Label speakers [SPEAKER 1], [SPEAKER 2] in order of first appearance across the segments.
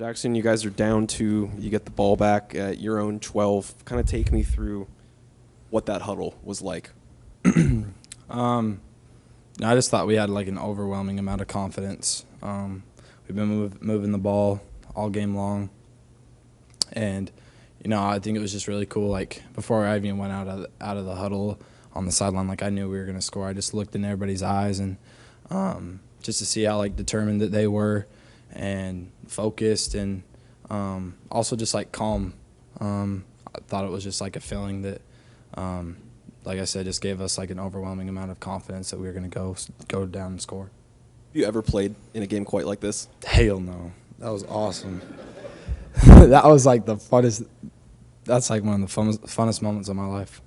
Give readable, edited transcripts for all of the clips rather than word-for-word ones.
[SPEAKER 1] Jaxson, you guys are down 2. You get the ball back at your own 12. Kind of take me through what that huddle was like.
[SPEAKER 2] I just thought we had like an overwhelming amount of confidence. We've been moving the ball all game long, and I think it was just really cool. Like before I even went out of the huddle on the sideline, like I knew we were going to score. I just looked in everybody's eyes and just to see how like determined that they were and focused, and also just like calm. I thought it was just like a feeling that, like I said, just gave us like an overwhelming amount of confidence that we were going to go down and score.
[SPEAKER 1] Have you ever played in a game quite like this?
[SPEAKER 2] Hell no. That was awesome. That was like the funnest. That's like one of the funnest moments of my life.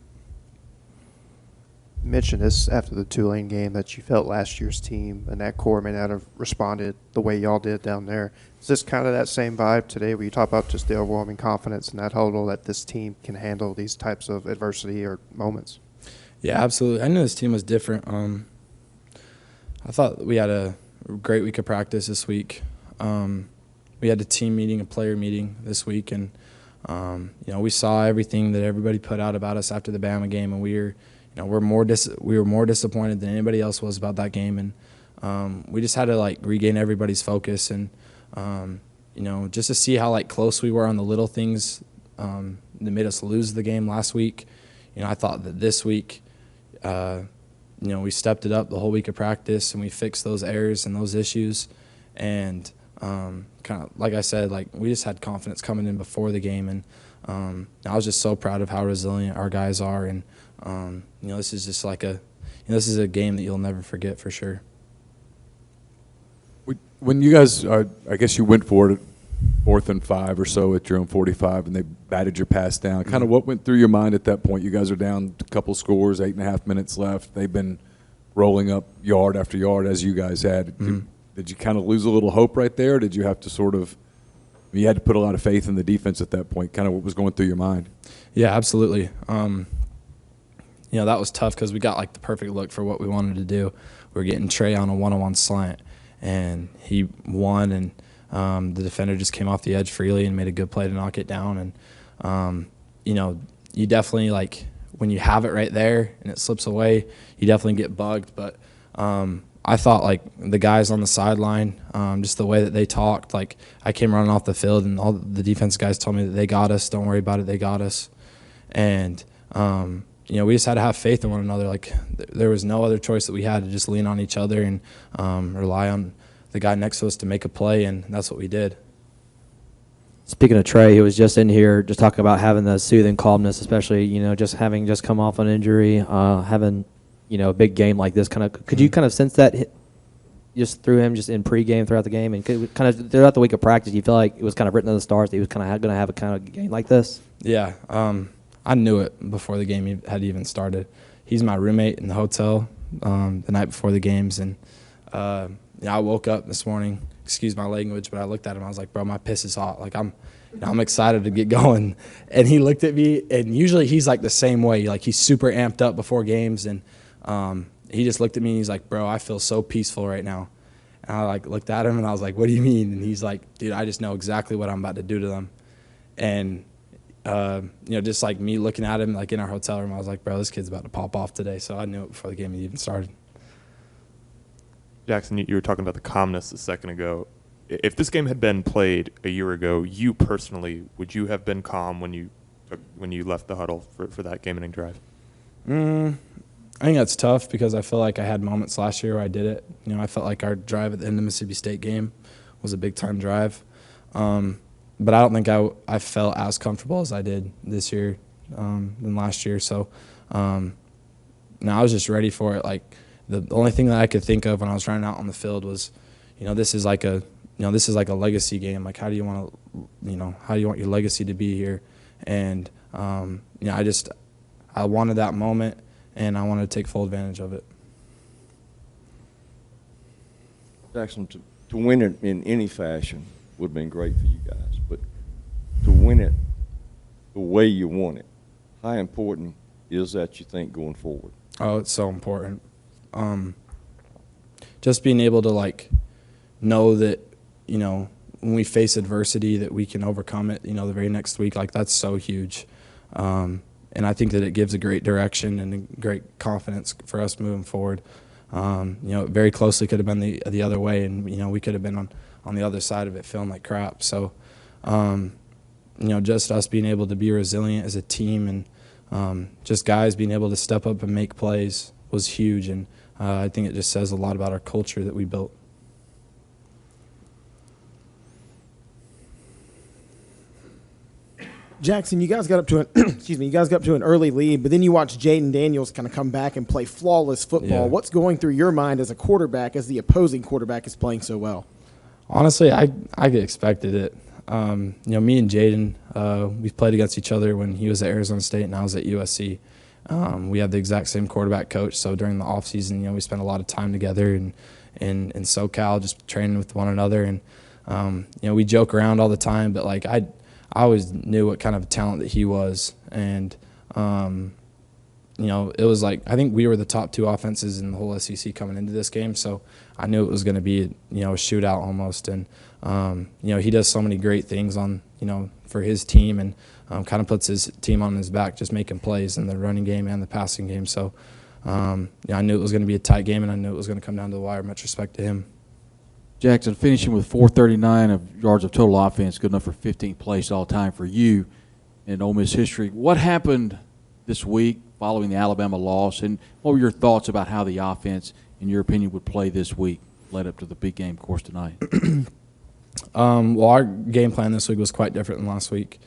[SPEAKER 3] You mentioned this after the Tulane game that you felt last year's team and that core may not have responded the way y'all did down there. Is this kind of that same vibe today where you talk about just the overwhelming confidence in that huddle that this team can handle these types of adversity or moments?
[SPEAKER 2] Yeah, absolutely. I knew this team was different. I thought we had a great week of practice this week. We had a team meeting, a player meeting this week, and we saw everything that everybody put out about us after the Bama game, and we were more disappointed than anybody else was about that game, and we just had to like regain everybody's focus, and just to see how like close we were on the little things that made us lose the game last week. I thought that this week, we stepped it up the whole week of practice and we fixed those errors and those issues, and kind of like I said, like we just had confidence coming in before the game, and I was just so proud of how resilient our guys are, and this is just like this is a game that you'll never forget for sure.
[SPEAKER 4] When you guys, I guess you went for it 4th and 5 or so at your own 45, and they batted your pass down. Kind of what went through your mind at that point? You guys are down a couple scores, 8.5 minutes left. They've been rolling up yard after yard as you guys had. Did you kind of lose a little hope right there? Or did you have to you had to put a lot of faith in the defense at that point? Kind of what was going through your mind?
[SPEAKER 2] Yeah, absolutely. That was tough because we got like the perfect look for what we wanted to do. We were getting Trey on a one-on-one slant, and he won, and the defender just came off the edge freely and made a good play to knock it down. And you definitely, like, when you have it right there and it slips away, you definitely get bugged. But I thought, like, the guys on the sideline, just the way that they talked, like, I came running off the field and all the defense guys told me that they got us, don't worry about it, they got us. And we just had to have faith in one another. Like, there was no other choice that we had to just lean on each other and rely on the guy next to us to make a play, and that's what we did.
[SPEAKER 5] Speaking of Trey, he was just in here just talking about having the soothing calmness, especially, just having just come off an injury, having, a big game like this. Could you kind of sense that just through him just in pregame throughout the game, and kind of throughout the week of practice, you feel like it was kind of written in the stars that he was kind of going to have a kind of game like this? Yeah,
[SPEAKER 2] I knew it before the game had even started. He's my roommate in the hotel the night before the games, and I woke up this morning, excuse my language, but I looked at him. I was like, bro, my piss is hot. Like, I'm excited to get going. And he looked at me, and usually he's like the same way. Like, he's super amped up before games, and he just looked at me, and he's like, bro, I feel so peaceful right now. And I like looked at him, and I was like, what do you mean? And he's like, dude, I just know exactly what I'm about to do to them. And just like me looking at him, like in our hotel room, I was like, bro, this kid's about to pop off today. So I knew it before the game even started.
[SPEAKER 6] Jaxson, you were talking about the calmness a second ago. If this game had been played a year ago, you personally, would you have been calm when you left the huddle for that game-winning drive?
[SPEAKER 2] I think that's tough because I feel like I had moments last year where I did it. I felt like our drive at the end of the Mississippi State game was a big-time drive. But I don't think I felt as comfortable as I did this year than last year. So I was just ready for it. Like, the only thing that I could think of when I was running out on the field was, this is like a legacy game. Like, how do you want your legacy to be here? And I wanted that moment, and I wanted to take full advantage of it.
[SPEAKER 7] Jaxson, to win it in any fashion would have been great for you guys, but to win it the way you won it, how important is that, you think, going forward?
[SPEAKER 2] Oh, it's so important. Just being able to, like, know that, when we face adversity that we can overcome it, the very next week, like that's so huge. And I think that it gives a great direction and a great confidence for us moving forward. It very closely could have been the other way, and we could have been on the other side of it feeling like crap. So, just us being able to be resilient as a team and just guys being able to step up and make plays was huge. And I think it just says a lot about our culture that we built.
[SPEAKER 8] Jaxson, you guys got up to an you guys got up to an early lead, but then you watch Jayden Daniels kind of come back and play flawless football.
[SPEAKER 2] Yeah.
[SPEAKER 8] What's going through your mind as a quarterback as the opposing quarterback is playing so well?
[SPEAKER 2] Honestly, I expected it. Me and Jayden, we've played against each other when he was at Arizona State and I was at USC. We have the exact same quarterback coach, so during the off season, we spent a lot of time together and in SoCal, just training with one another. And we joke around all the time, but like I always knew what kind of talent that he was. And, it was like, I think we were the top two offenses in the whole SEC coming into this game. So I knew it was going to be, a shootout almost. And, he does so many great things for his team and kind of puts his team on his back, just making plays in the running game and the passing game. So, I knew it was going to be a tight game and I knew it was going to come down to the wire, much respect to him.
[SPEAKER 9] Jaxson finishing with 439 of yards of total offense, good enough for 15th place all time for you in Ole Miss history. What happened this week following the Alabama loss, and what were your thoughts about how the offense, in your opinion, would play this week, led up to the big game, of course, tonight?
[SPEAKER 2] Well, our game plan this week was quite different than last week.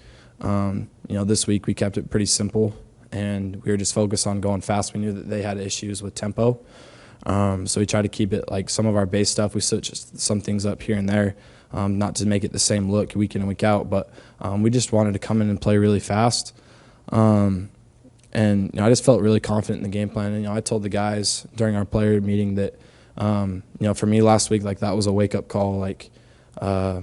[SPEAKER 2] This week we kept it pretty simple, and we were just focused on going fast. We knew that they had issues with tempo. So we tried to keep it like some of our base stuff. We switched some things up here and there, not to make it the same look week in and week out, but we just wanted to come in and play really fast. And I just felt really confident in the game plan. And I told the guys during our player meeting that for me last week, like that was a wake-up call. Like I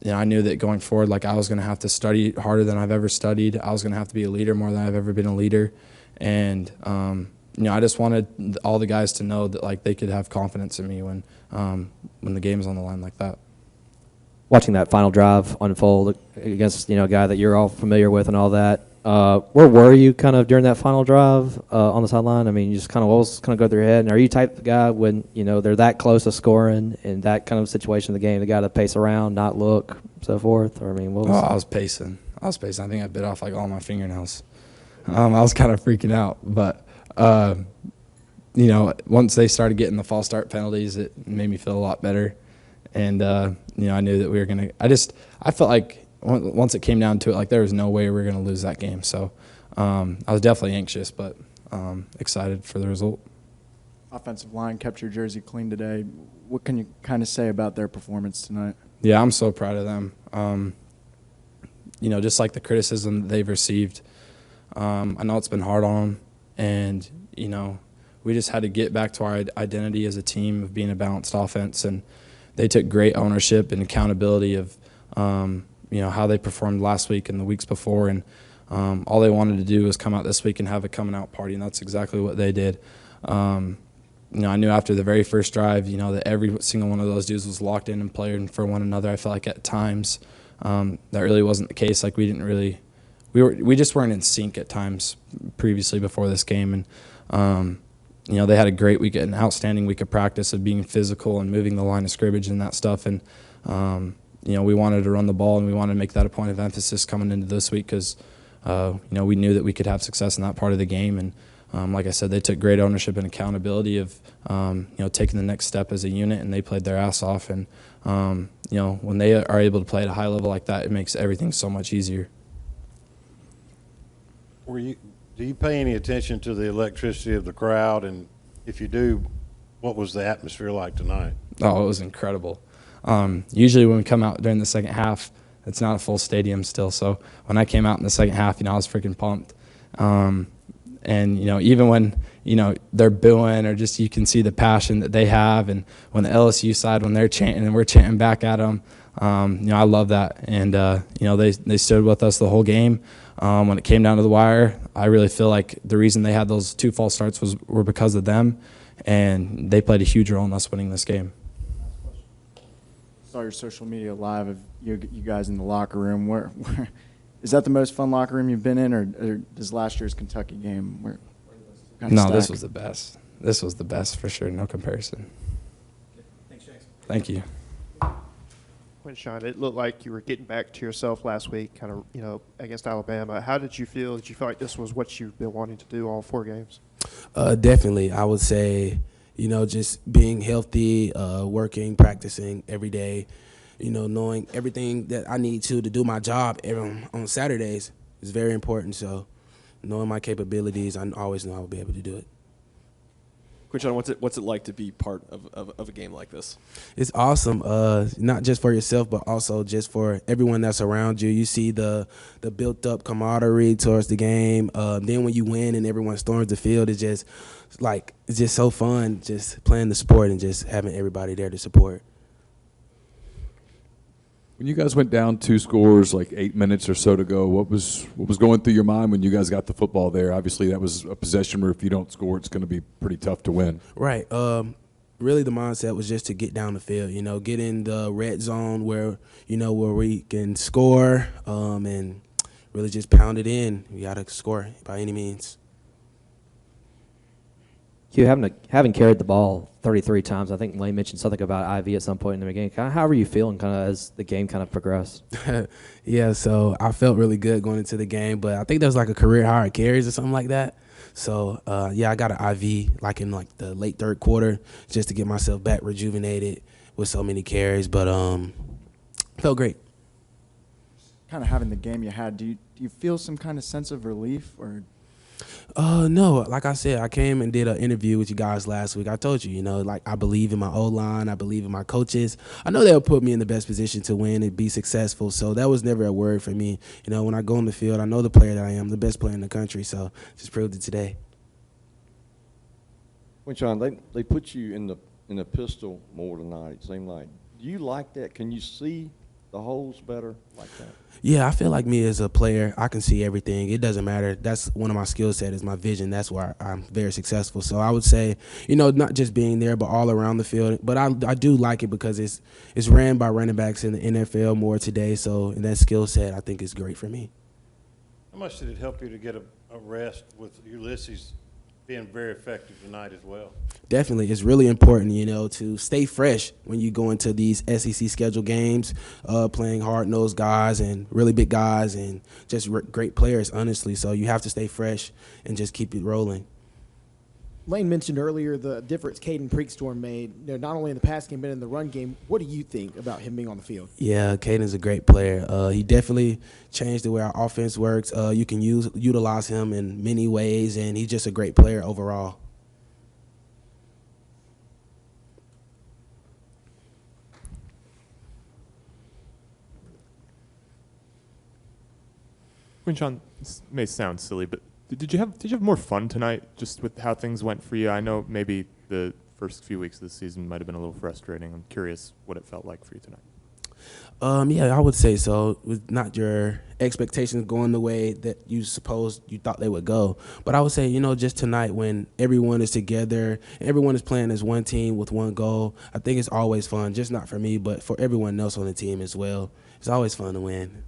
[SPEAKER 2] knew that going forward, like I was going to have to study harder than I've ever studied. I was going to have to be a leader more than I've ever been a leader. And I just wanted all the guys to know that like they could have confidence in me when the game's on the line like that.
[SPEAKER 5] Watching that final drive unfold against a guy that you're all familiar with and all that, where were you kind of during that final drive on the sideline? I mean, you just kind of what was kind of go through your head? And are you type of guy when they're that close to scoring in that kind of situation of the game, the guy to pace around, not look, so forth? Or I mean, what was?
[SPEAKER 2] I was pacing. I think I bit off like all my fingernails. I was kind of freaking out, but. Once they started getting the false start penalties, it made me feel a lot better. And, I knew that we were going to – I felt like once it came down to it, like there was no way we were going to lose that game. So I was definitely anxious, but excited for the result.
[SPEAKER 10] Offensive line kept your jersey clean today. What can you kind of say about their performance tonight?
[SPEAKER 2] Yeah, I'm so proud of them. Just like the criticism that they've received, I know it's been hard on them. And, we just had to get back to our identity as a team of being a balanced offense. And they took great ownership and accountability of, how they performed last week and the weeks before. And all they wanted to do was come out this week and have a coming out party. And that's exactly what they did. I knew after the very first drive, that every single one of those dudes was locked in and playing for one another. I felt like at times that really wasn't the case. Like we just weren't in sync at times previously before this game. And, they had a great week, an outstanding week of practice of being physical and moving the line of scrimmage and that stuff. And, we wanted to run the ball and we wanted to make that a point of emphasis coming into this week because, we knew that we could have success in that part of the game. And, like I said, they took great ownership and accountability of, taking the next step as a unit, and they played their ass off. And, when they are able to play at a high level like that, it makes everything so much easier.
[SPEAKER 11] Do you pay any attention to the electricity of the crowd? And if you do, what was the atmosphere like tonight? Oh,
[SPEAKER 2] it was incredible. Usually when we come out during the second half, it's not a full stadium still. So when I came out in the second half, I was freaking pumped. And, even when, they're booing or just you can see the passion that they have. And when the LSU side, when they're chanting and we're chanting back at them, I love that. And, they stood with us the whole game. When it came down to the wire, I really feel like the reason they had those two false starts were because of them, and they played a huge role in us winning this game.
[SPEAKER 10] saw your social media live of you guys in the locker room. Where is that the most fun locker room you've been in, or does last year's Kentucky game?
[SPEAKER 2] No, this was the best. This was the best for sure. No comparison.
[SPEAKER 8] Thanks, Jaxson.
[SPEAKER 2] Thank you.
[SPEAKER 3] Quinshon, it looked like you were getting back to yourself last week, kind of, against Alabama. How did you feel? Did you feel like this was what you've been wanting to do all 4 games?
[SPEAKER 12] Definitely. I would say, just being healthy, working, practicing every day, knowing everything that I need to do my job on Saturdays is very important. So knowing my capabilities, I always know I will be able to do it.
[SPEAKER 1] Quinshon, what's it like to be part of a game like this?
[SPEAKER 12] It's awesome, not just for yourself, but also just for everyone that's around you. You see the built-up camaraderie towards the game. Then when you win and everyone storms the field, it's just so fun just playing the sport and just having everybody there to support.
[SPEAKER 4] When you guys went down 2 scores, like 8 minutes or so to go, what was going through your mind when you guys got the football there? Obviously, that was a possession where if you don't score, it's going to be pretty tough to win.
[SPEAKER 12] Right. Really, the mindset was just to get down the field. Get in the red zone where we can score, and really just pound it in. We got to score by any means.
[SPEAKER 5] You having carried the ball 33 times, I think Lane mentioned something about IV at some point in the beginning. How were you feeling as the game kind of progressed?
[SPEAKER 12] Yeah, so I felt really good going into the game, but I think there was like a career high of carries or something like that. So, I got an IV in the late 3rd quarter just to get myself back rejuvenated with so many carries, but felt great.
[SPEAKER 10] Kind of having the game you had, do you feel some kind of sense of relief or?
[SPEAKER 12] No, like I said, I came and did an interview with you guys last week. I told you, I believe in my O-line. I believe in my coaches. I know they'll put me in the best position to win and be successful. So that was never a word for me. When I go on the field, I know the player that I am, the best player in the country. So just proved it today.
[SPEAKER 7] Quinshon, they put you in the pistol more tonight, it seemed like. Do you like that? Can you see the holes better like that?
[SPEAKER 12] Yeah, I feel like me as a player, I can see everything. It doesn't matter. That's one of my skill sets is my vision. That's where I'm very successful. So I would say, not just being there, but all around the field. But I do like it because it's ran by running backs in the NFL more today. So that skill set, I think, is great for me.
[SPEAKER 11] How much did it help you to get a rest with Ulysses being very effective tonight as well?
[SPEAKER 12] Definitely. It's really important, to stay fresh when you go into these SEC schedule games, playing hard-nosed guys and really big guys and just great players, honestly. So you have to stay fresh and just keep it rolling.
[SPEAKER 8] Lane mentioned earlier the difference Caden Preakstorm made, not only in the pass game but in the run game. What do you think about him being on the field?
[SPEAKER 12] Yeah, Caden's a great player. He definitely changed the way our offense works. You can utilize him in many ways, and he's just a great player overall.
[SPEAKER 6] Quinshon, this may sound silly, but did you have more fun tonight just with how things went for you? I know maybe the first few weeks of the season might have been a little frustrating. I'm curious what it felt like for you tonight.
[SPEAKER 12] Yeah, I would say so. With not your expectations going the way that you thought they would go. But I would say, just tonight when everyone is together, everyone is playing as one team with one goal, I think it's always fun, just not for me, but for everyone else on the team as well. It's always fun to win.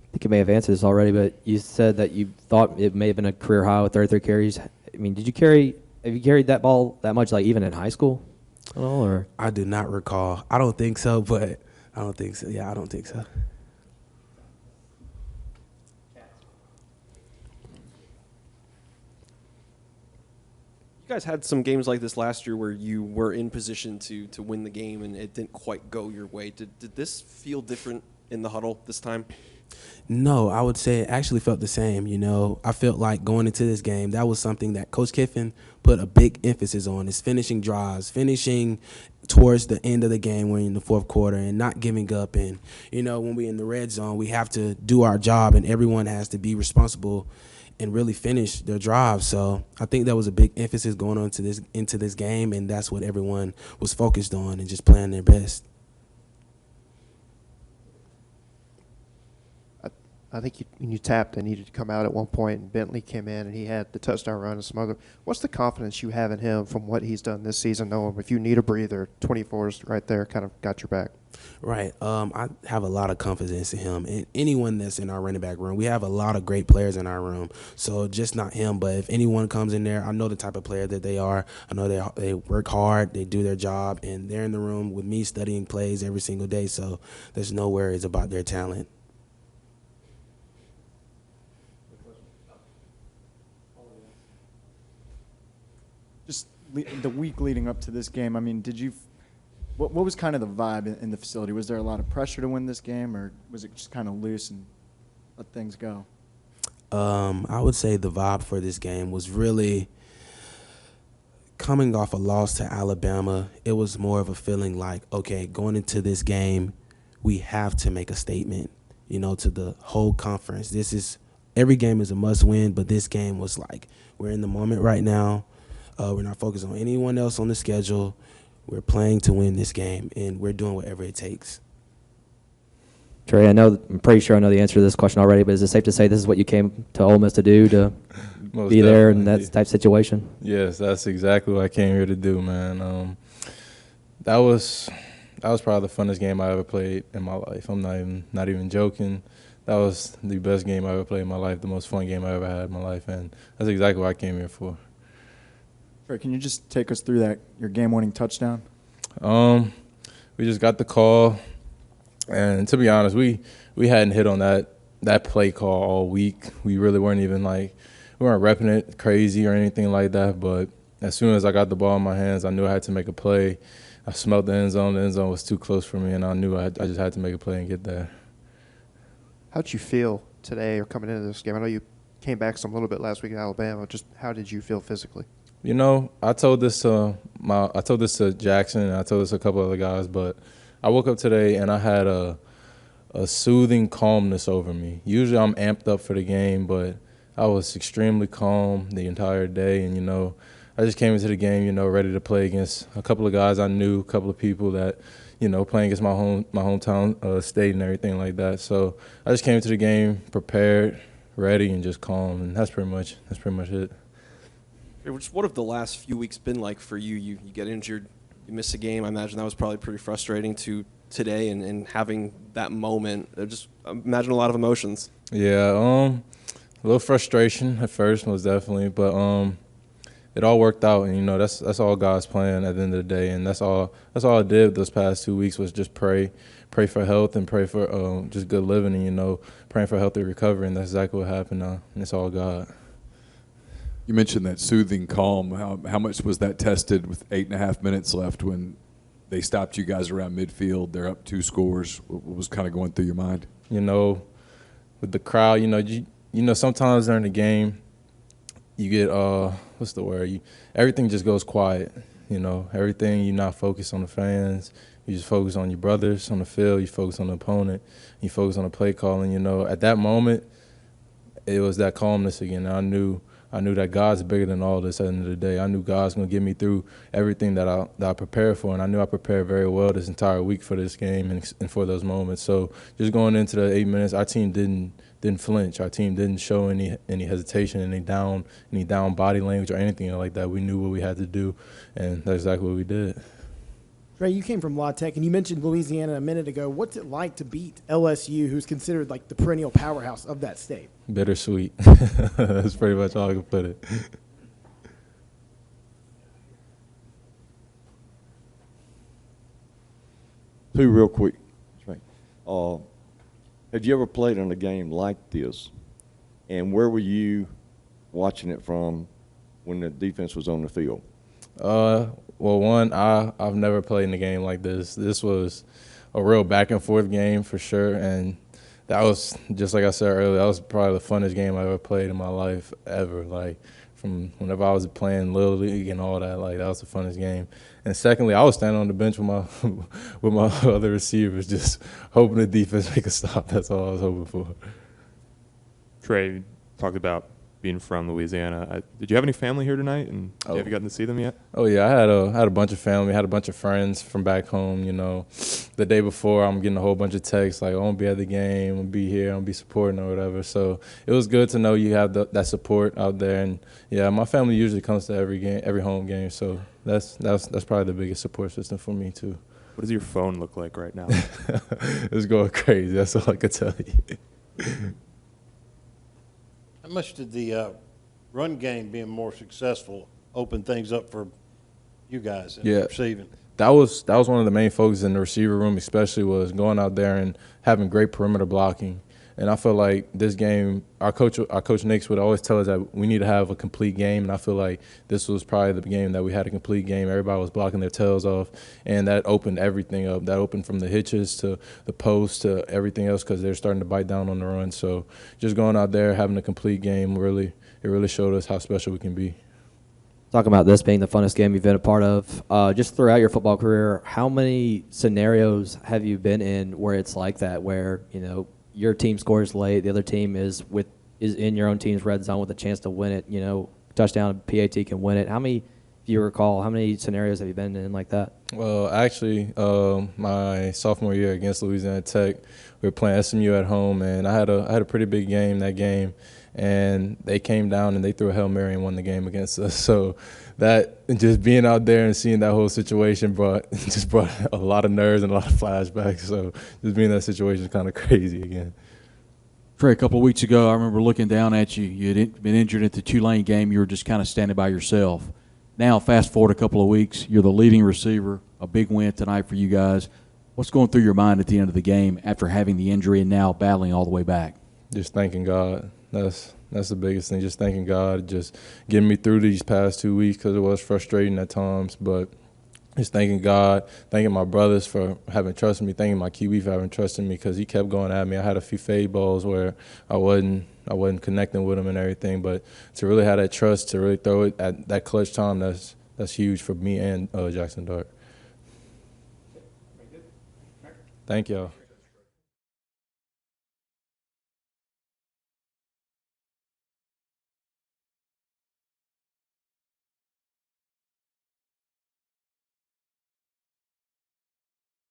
[SPEAKER 5] I think you may have answered this already, but you said that you thought it may have been a career high with 33 carries. I mean, have you carried that ball that much, even in high school at all? Or?
[SPEAKER 12] I do not recall. I don't think so, but I don't think so. Yeah, I don't think so.
[SPEAKER 1] You guys had some games like this last year where you were in position to win the game and it didn't quite go your way. Did this feel different in the huddle this time?
[SPEAKER 12] No, I would say it actually felt the same. I felt like going into this game, that was something that Coach Kiffin put a big emphasis on, is finishing drives, finishing towards the end of the game when in the 4th quarter and not giving up. And, when we're in the red zone, we have to do our job and everyone has to be responsible and really finish their drives. So I think that was a big emphasis going on into this game, and that's what everyone was focused on and just playing their best.
[SPEAKER 3] I think when you tapped, they needed to come out at one point, and Bentley came in, and he had the touchdown run and some other. What's the confidence you have in him from what he's done this season, knowing if you need a breather, 24's right there, kind of got your back?
[SPEAKER 12] Right. I have a lot of confidence in him and anyone that's in our running back room. We have a lot of great players in our room. So just not him, but if anyone comes in there, I know the type of player that they are. I know they work hard, they do their job, and they're in the room with me studying plays every single day. So there's no worries about their talent.
[SPEAKER 10] Just the week leading up to this game, I mean, what was kind of the vibe in the facility? Was there a lot of pressure to win this game, or was it just kind of loose and let things go?
[SPEAKER 12] I would say the vibe for this game was really coming off a loss to Alabama. It was more of a feeling like, okay, going into this game, we have to make a statement, to the whole conference. Every game is a must win, but this game was like, we're in the moment right now. We're not focused on anyone else on the schedule. We're playing to win this game, and we're doing whatever it takes.
[SPEAKER 5] Trey, I'm pretty sure I know the answer to this question already, but is it safe to say this is what you came to Ole Miss to do, to be there in that type of situation?
[SPEAKER 13] Yes, that's exactly what I came here to do, man. That was probably the funnest game I ever played in my life. I'm not even joking. That was the best game I ever played in my life, the most fun game I ever had in my life, and that's exactly what I came here for.
[SPEAKER 10] Trey, can you just take us through your game-winning touchdown?
[SPEAKER 13] We just got the call, and to be honest, we hadn't hit on that play call all week. We really weren't even we weren't repping it crazy or anything like that, but as soon as I got the ball in my hands, I knew I had to make a play. I smelled the end zone. The end zone was too close for me, and I knew I just had to make a play and get there.
[SPEAKER 3] How'd you feel today or coming into this game? I know you came back some little bit last week in Alabama. Just how did you feel physically?
[SPEAKER 13] I told this to Jaxson, and I told this to a couple other guys, but I woke up today and I had a soothing calmness over me. Usually I'm amped up for the game, but I was extremely calm the entire day, and I just came into the game, ready to play against a couple of guys I knew, a couple of people that, playing against my hometown state and everything like that. So I just came into the game prepared, ready, and just calm, and that's pretty much it.
[SPEAKER 1] What have the last few weeks been like for you? You get injured, you miss a game. I imagine that was probably pretty frustrating to today, and having that moment. Just imagine a lot of emotions. Yeah,
[SPEAKER 13] a little frustration at first, most definitely, but it all worked out, and that's all God's plan at the end of the day, and that's all I did those past 2 weeks was just pray for health and pray for just good living, and praying for healthy recovery, and that's exactly what happened. And it's all God.
[SPEAKER 4] You mentioned that soothing calm. How much was that tested with 8.5 minutes left when they stopped you guys around midfield? They're up 2 scores. What was kind of going through your mind?
[SPEAKER 13] With the crowd, sometimes during the game, you get what's the word? Everything just goes quiet. Everything, you're not focused on the fans. You just focus on your brothers on the field. You focus on the opponent. You focus on the play calling. At that moment, it was that calmness again. I knew that God's bigger than all this at the end of the day. I knew God's going to get me through everything that I prepared for, and I knew I prepared very well this entire week for this game and for those moments. So just going into the 8 minutes, our team didn't flinch. Our team didn't show any hesitation, any down body language or anything like that. We knew what we had to do, and that's exactly what we did.
[SPEAKER 8] Ray, you came from La Tech, and you mentioned Louisiana a minute ago. What's it like to beat LSU, who's considered like the perennial powerhouse of that state?
[SPEAKER 13] Bittersweet. That's pretty much all I can put it.
[SPEAKER 7] Two real quick. Have you ever played in a game like this? And where were you watching it from when the defense was on the field?
[SPEAKER 13] Well, one, I've never played in a game like this. This was a real back-and-forth game for sure, and that was, just like I said earlier, that was probably the funnest game I ever played in my life ever. From whenever I was playing Little League and all that, that was the funnest game. And secondly, I was standing on the bench with my other receivers, just hoping the defense make a stop. That's all I was hoping for.
[SPEAKER 6] Trey talked about being from Louisiana. Did you have any family here tonight, and have you gotten to see them yet?
[SPEAKER 13] Oh yeah, I had a bunch of family, had a bunch of friends from back home. You know, the day before I'm getting a whole bunch of texts like, "Oh, I'm gonna be at the game, I'm gonna be here, I'm gonna be supporting or whatever." So it was good to know you have that support out there. And yeah, my family usually comes to every game, every home game. So that's probably the biggest support system for me too.
[SPEAKER 6] What does your phone look like right now?
[SPEAKER 13] It's going crazy. That's all I can tell you.
[SPEAKER 11] How much did the run game being more successful open things up for you guys in receiving?
[SPEAKER 13] That was one of the main focuses in the receiver room, especially was going out there and having great perimeter blocking. And I feel like this game, our coach Nix would always tell us that we need to have a complete game. And I feel like this was probably the game that we had a complete game. Everybody was blocking their tails off, and that opened everything up. That opened from the hitches to the post to everything else because they're starting to bite down on the run. So just going out there, having a complete game, it really showed us how special we can be.
[SPEAKER 5] Talking about this being the funnest game you've been a part of, just throughout your football career, how many scenarios have you been in where it's like that, where, you know, your team scores late, the other team is in your own team's red zone with a chance to win it, you know, touchdown, PAT can win it. How many, if you recall, how many scenarios have you been in like that?
[SPEAKER 13] Well, actually, my sophomore year against Louisiana Tech, we were playing SMU at home, and I had a pretty big game that game, and they came down and they threw a Hail Mary and won the game against us. So that, just being out there and seeing that whole situation brought a lot of nerves and a lot of flashbacks. So just being in that situation is kind of crazy again.
[SPEAKER 9] Trey, a couple of weeks ago, I remember looking down at you. You had been injured at the Tulane game. You were just kind of standing by yourself. Now, fast forward a couple of weeks, you're the leading receiver, a big win tonight for you guys. What's going through your mind at the end of the game after having the injury and now battling all the way back?
[SPEAKER 13] Just thanking God. That's the biggest thing, just thanking God, just getting me through these past 2 weeks because it was frustrating at times. But just thanking God, thanking my brothers for having trusted me, thanking my Kiwi for having trusted me because he kept going at me. I had a few fade balls where I wasn't connecting with him and everything. But to really have that trust, to really throw it at that clutch time, that's huge for me and Jaxson Dart. Thank y'all.